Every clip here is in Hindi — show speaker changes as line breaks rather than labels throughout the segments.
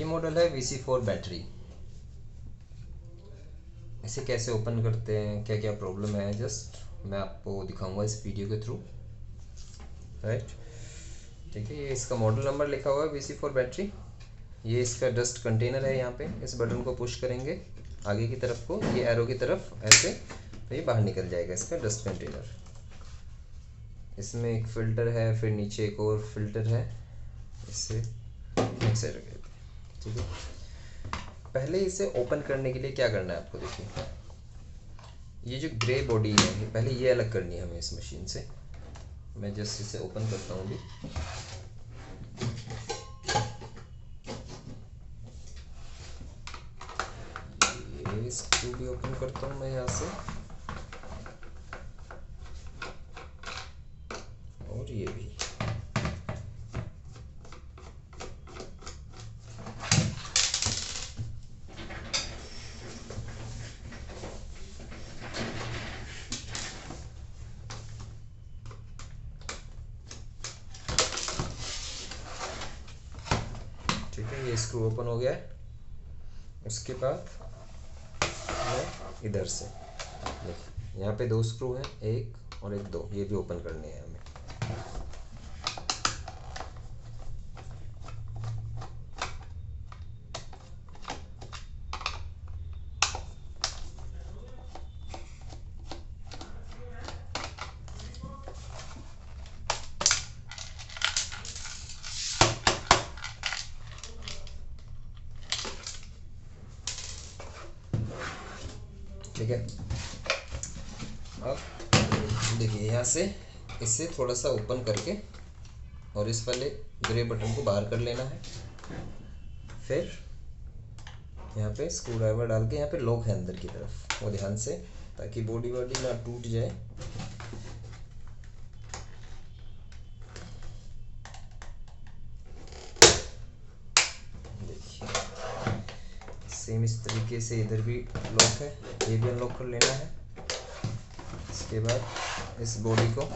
ये मॉडल है VC4 बैटरी। इसे कैसे ओपन करते हैं, क्या क्या प्रॉब्लम है, जस्ट मैं आपको दिखाऊंगा इस वीडियो के थ्रू, राइट। ठीक है, ये इसका मॉडल नंबर लिखा हुआ है VC4 बैटरी। ये इसका डस्ट कंटेनर है। यहाँ पे इस बटन को पुश करेंगे आगे की तरफ को, ये एरो की तरफ ऐसे, तो ये बाहर निकल जाएगा इसका डस्ट कंटेनर। इसमें एक फ़िल्टर है, फिर नीचे एक और फिल्टर है, इससे एक साइड रखें। ठीक है, पहले इसे ओपन करने के लिए क्या करना है आपको, देखिए ये जो ग्रे बॉडी है पहले ये अलग करनी है हमें इस मशीन से। मैं जस्ट इसे ओपन करता हूँ अभी। ये स्क्रू भी ओपन करता हूँ मैं यहाँ से, और ये भी। ठीक है, ये स्क्रू ओपन हो गया है। उसके बाद मैं इधर से देखिए, यहाँ पे 2 स्क्रू हैं, एक और एक 2, ये भी ओपन करने हैं हमें। ठीक है, अब देखिए यहाँ से इसे थोड़ा सा ओपन करके और इस वाले ग्रे बटन को बाहर कर लेना है। फिर यहाँ पे स्क्रू ड्राइवर डाल के, यहाँ पे लॉक है अंदर की तरफ, वो ध्यान से, ताकि बॉडी ना टूट जाए। देखिए सेम इस तरीके से इधर भी लॉक है, ये भी अनलॉक कर लेना है। इसके बाद इस बॉडी को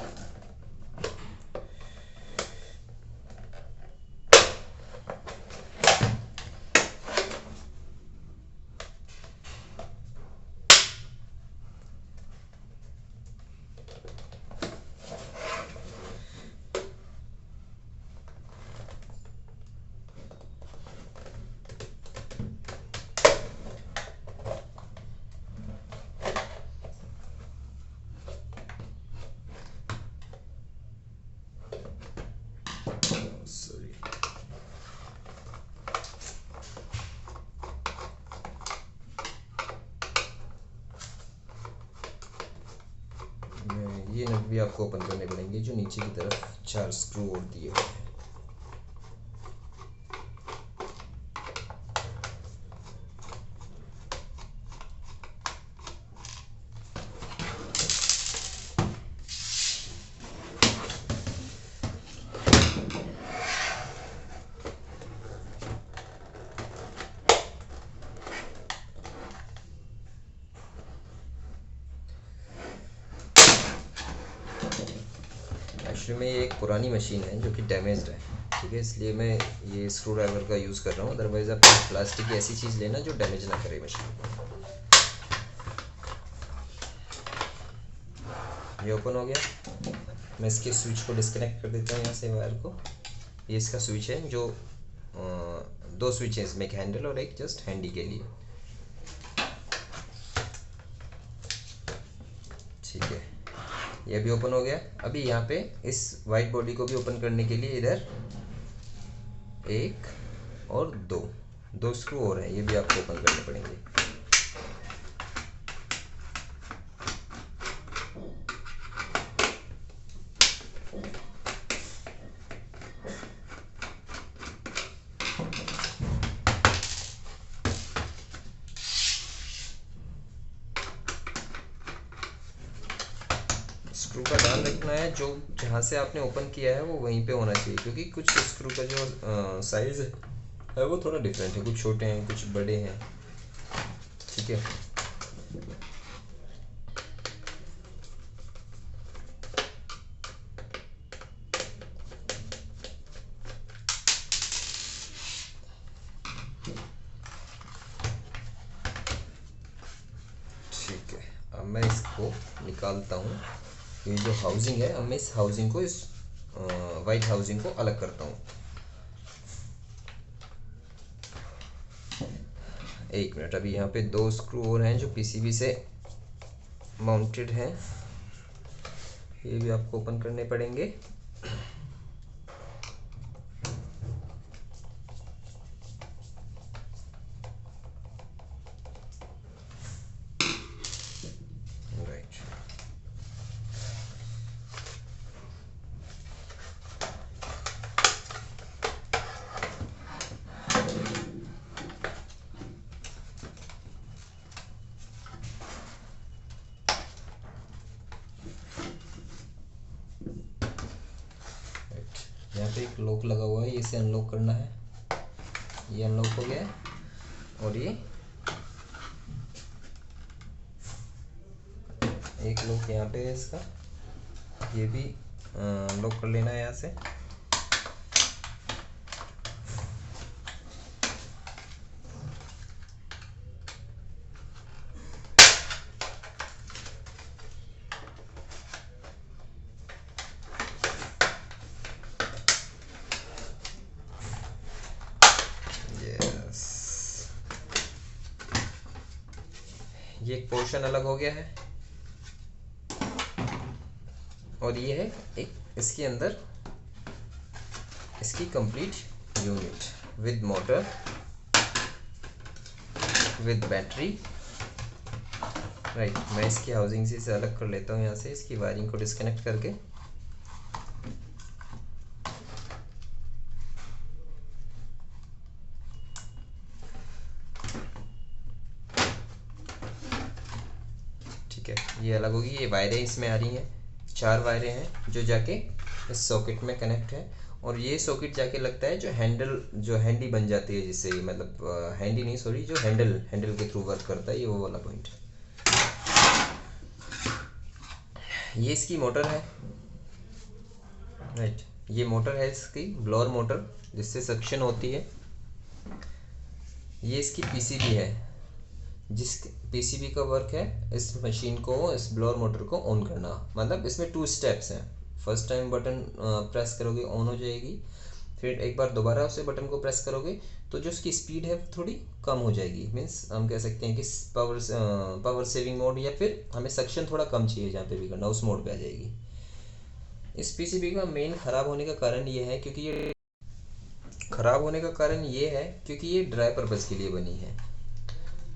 ये नट भी आपको ओपन करने पड़ेंगे, जो नीचे की तरफ 4 स्क्रू और दिए हुए हैं। एक्चुअली में ये एक पुरानी मशीन है जो कि डैमेज्ड है, ठीक है, इसलिए मैं ये स्क्रू ड्राइवर का यूज़ कर रहा हूँ। अदरवाइज़ आप प्लास्टिक की ऐसी चीज़ लेना जो डैमेज ना करे मशीन को। ये ओपन हो गया। मैं इसके स्विच को डिस्कनेक्ट कर देता हूँ यहाँ से, वायर को। ये इसका स्विच है, जो 2 स्विच है इसमें, एक हैंडल और एक जस्ट हैंडी के लिए। ठीक है, ये भी ओपन हो गया। अभी यहाँ पे इस वाइट बॉडी को भी ओपन करने के लिए इधर 1 और 2 स्क्रू और हैं, ये भी आपको ओपन करने पड़ेंगे। स्क्रू का ध्यान रखना है, जो जहाँ से आपने ओपन किया है वो वहीं पे होना चाहिए, क्योंकि कुछ स्क्रू का जो साइज़ है वो थोड़ा डिफरेंट है, कुछ छोटे हैं कुछ बड़े हैं। ठीक है, मैं इसको निकालता हूँ। ये जो हाउसिंग है, अब मैं इस हाउसिंग को, इस वाइट हाउसिंग को अलग करता हूँ। एक मिनट, अभी यहाँ पे 2 स्क्रू और हैं जो पीसीबी से माउंटेड हैं, ये भी आपको ओपन करने पड़ेंगे। राइट, यहाँ पे एक लॉक लगा हुआ है, इसे अनलॉक करना है। ये अनलॉक हो गया है, और ये एक लॉक यहाँ पे है इसका, ये भी लॉक कर लेना है यहाँ से। ये एक पोर्शन अलग हो गया है, और ये है एक इसके अंदर इसकी complete unit with motor, with battery. Right, मैं इसकी हाउसिंग से इसे अलग कर लेता हूँ यहाँ से, इसकी वायरिंग को डिस्कनेक्ट करके। ठीक है, ये अलग होगी। ये वायरें इसमें आ रही हैं, 4 वायरें हैं जो जाके इस सॉकेट में कनेक्ट है, और ये सॉकेट जाके लगता है जो हैंडल, जो हैंडी बन जाती है, जिससे मतलब हैंडी नहीं, सॉरी, जो हैंडल के थ्रू वर्क करता है, ये वो वाला पॉइंट है। ये इसकी मोटर है। राइट, ये मोटर है इसकी, ब्लोअर मोटर, जिससे सक्शन होती है। ये इसकी पीसीबी है, जिस पीसीबी का वर्क है इस मशीन को, इस ब्लोअर मोटर को ऑन करना। मतलब इसमें 2 स्टेप्स हैं। फर्स्ट टाइम बटन प्रेस करोगे ऑन हो जाएगी, फिर एक बार दोबारा उसे बटन को प्रेस करोगे तो जो उसकी स्पीड है थोड़ी कम हो जाएगी। मीन्स हम कह सकते हैं कि पावर सेविंग मोड, या फिर हमें सक्शन थोड़ा कम चाहिए जहाँ पे भी करना, उस मोड पे आ जाएगी। इस पीसीबी का मेन ख़राब होने का कारण ये है, क्योंकि ये ड्राई पर्पज़ के लिए बनी है।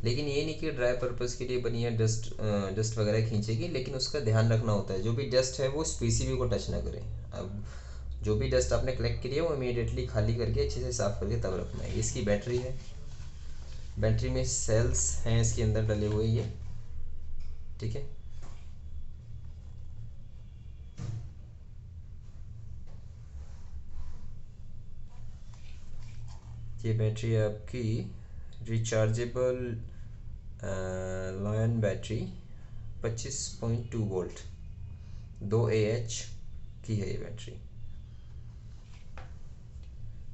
लेकिन ये नहीं कि ड्राई पर्पज़ के लिए बनी है, डस्ट वगैरह खींचेगी, लेकिन उसका ध्यान रखना होता है जो भी डस्ट है वो इस पीसीबी को टच ना करे। अब जो भी डस्ट आपने कलेक्ट करी है वो इमीडिएटली खाली करके अच्छे से साफ़ करके तब रखना है। इसकी बैटरी है, बैटरी में सेल्स हैं इसके अंदर डले हुए ये। ठीक है, ये बैटरी है आपकी rechargeable Li-ion battery, 25.2 volt, 2 AH की है ये बैटरी।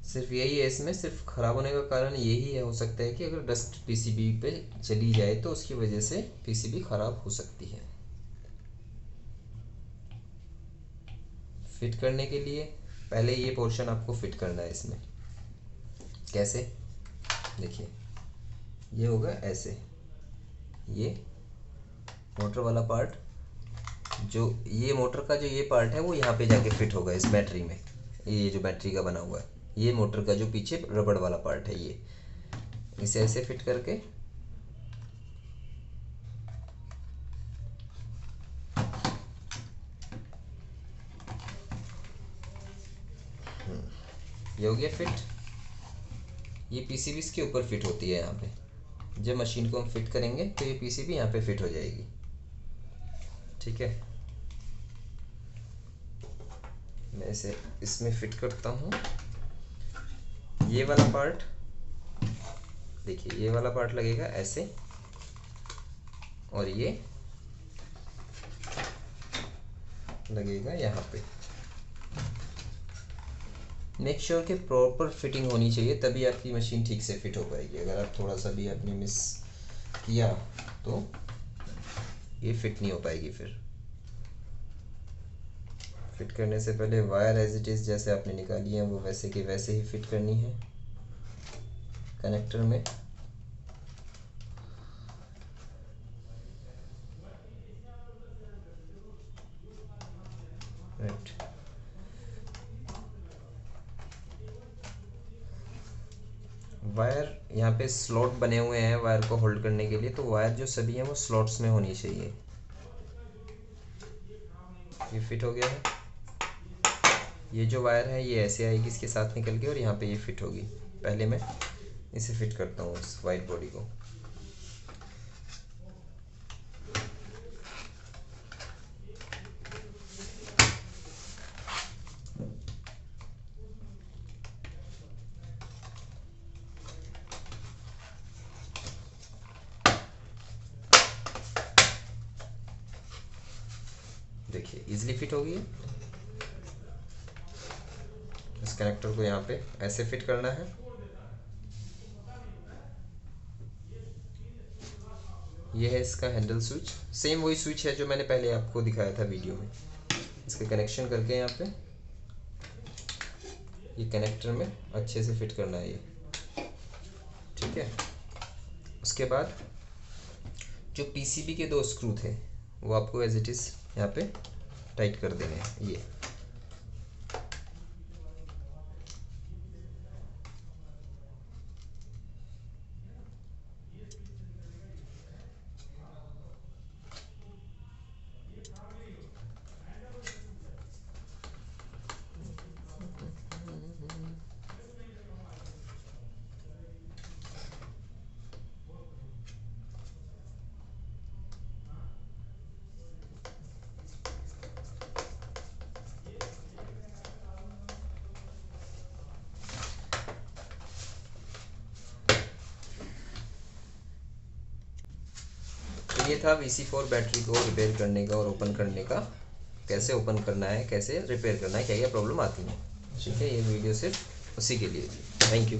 सिर्फ यही है इसमें, सिर्फ ख़राब होने का कारण यही है, हो सकता है कि अगर डस्ट पीसीबी पे चली जाए तो उसकी वजह से पीसीबी ख़राब हो सकती है। फिट करने के लिए पहले ये पोर्शन आपको फिट करना है इसमें। कैसे, देखिए, ये होगा ऐसे, ये मोटर वाला पार्ट, जो ये मोटर का जो ये पार्ट है वो यहाँ पे जाके फिट होगा इस बैटरी में। ये जो बैटरी का बना हुआ है, ये मोटर का जो पीछे रबड़ वाला पार्ट है, ये इसे ऐसे फिट करके ये हो गया फिट। ये पीसीबी इसके ऊपर फिट होती है यहाँ पे। जब मशीन को हम फिट करेंगे तो ये पीसीबी यहाँ पे फिट हो जाएगी। ठीक है, मैं इसे इसमें फिट करता हूँ। ये वाला पार्ट देखिए, ये वाला पार्ट लगेगा ऐसे, और ये लगेगा यहाँ पे। मेक श्योर कि प्रॉपर फिटिंग होनी चाहिए, तभी आपकी मशीन ठीक से फिट हो पाएगी। अगर आप थोड़ा सा भी आपने मिस किया तो ये फिट नहीं हो पाएगी। फिर फिट करने से पहले वायर एज इट इज़ जैसे आपने निकाली है वो वैसे के वैसे ही फिट करनी है कनेक्टर में। राइट, वायर यहाँ पे स्लॉट बने हुए हैं वायर को होल्ड करने के लिए, तो वायर जो सभी हैं वो स्लॉट्स में होनी चाहिए। ये फिट हो गया है। ये जो वायर है ये ऐसे आएगी इसके साथ निकल के और यहाँ पे ये फिट होगी। पहले मैं इसे फिट करता हूँ इस वाइट बॉडी को। देखिए इजीली फिट होगी। इस कनेक्टर को यहाँ पे ऐसे फिट करना है। ये है इसका हैंडल स्विच, सेम वही स्विच है जो मैंने पहले आपको दिखाया था वीडियो में। इसके कनेक्शन करके यहाँ पे ये कनेक्टर में अच्छे से फिट करना है ये, ठीक है। उसके बाद जो पीसीबी के 2 स्क्रू थे वो आपको एज इट इज़ यहाँ पे टाइट कर देने हैं। ये ये था VC4 बैटरी को रिपेयर करने का और ओपन करने का, कैसे ओपन करना है, कैसे रिपेयर करना है, क्या क्या प्रॉब्लम आती है, ठीक है। ये वीडियो सिर्फ उसी के लिए थी। Thank you.